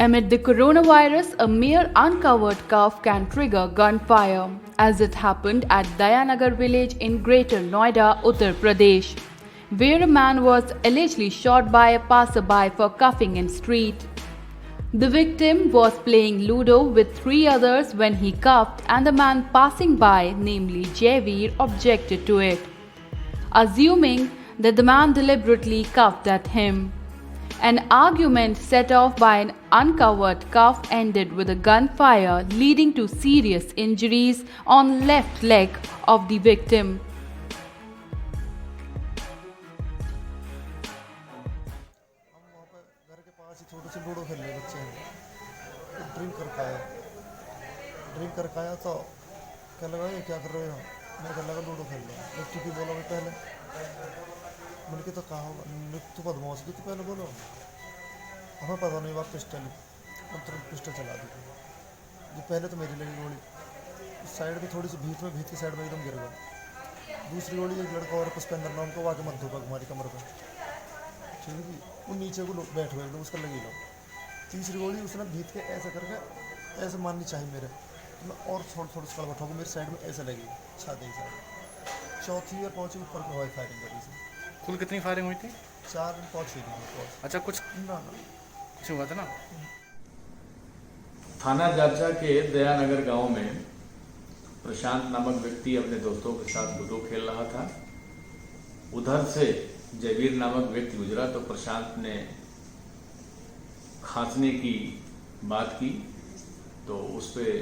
Amid the coronavirus, a mere uncovered cough can trigger gunfire, as it happened at Daya Nagar village in Greater Noida, Uttar Pradesh, where a man was allegedly shot by a passerby for coughing in street. The victim was playing Ludo with three others when he coughed, and the man passing by, namely Javeer, objected to it, assuming that the man deliberately coughed at him. An argument set off by an uncovered cough ended with a gunfire, leading to serious injuries on left leg of the victim. घर के पास ही छोटे से ludo खेल रहे बच्चे हैं, drink कर खाया तो क्या लगा ये क्या कर रहे हो? मैं क्या लगा लूडो खेल रहा हूँ। की बोला भाई पहले मैंने तो कहा होगा मृत्यु बदमाश की तो पहले बोलो, हमें पता नहीं बात पिस्टल और तुरंत पिस्टल चला दी। जो पहले तो मेरी लगी गोली साइड में थोड़ी सी भीत की साइड में एकदम गिर गया। दूसरी गोली एक लड़का और पुष्पेंद्र नाम को आके मत धोपा हमारी कमर पर, ठीक है, वो नीचे को बैठ हुए एकदम उसका लगी लो। तीसरी गोली उसने भीत के ऐसे करके ऐसे मारनी चाहिए मेरे, तो मैं और थोड़ा सा बैठा मेरी साइड में ऐसे लगी छाती की साइड। चौथी और पाँचवीं ऊपर को हवाई फायरिंग करी थी। कुल कितनी फायरिंग हुई थी? 4 और 5 हुई थी। अच्छा, कुछ हुआ था ना? थाना जाचा के दया नगर गांव में प्रशांत नामक व्यक्ति अपने दोस्तों के साथ लूडो खेल रहा था। उधर से जयवीर नामक व्यक्ति गुजरा तो प्रशांत ने खांसने की बात की, तो उस पर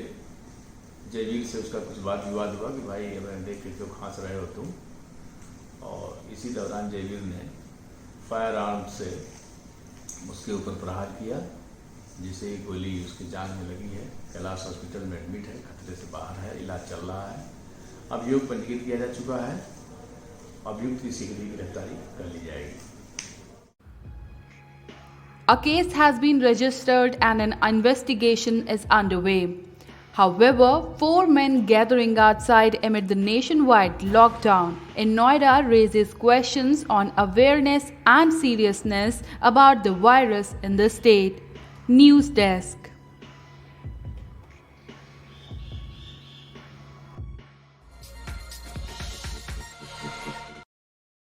जयवीर से उसका कुछ वाद विवाद हुआ कि भाई मैंने देख के क्यों खांस रहे हो तुम। और इसी दौरान जयवीर ने फायर आर्म से उसके ऊपर प्रहार किया, जिसे गोली उसकी जान में लगी है। कैलाश हॉस्पिटल में एडमिट है, खतरे से बाहर है, इलाज चल रहा है। अभियोग पंजीकृत किया जा चुका है, अभियुक्त की शीघ्र ही गिरफ्तारी कर ली जाएगी। A case has been registered and an investigation is underway. However, 4 men gathering outside amid the nationwide lockdown in Noida raises questions on awareness and seriousness about the virus in the state. News Desk.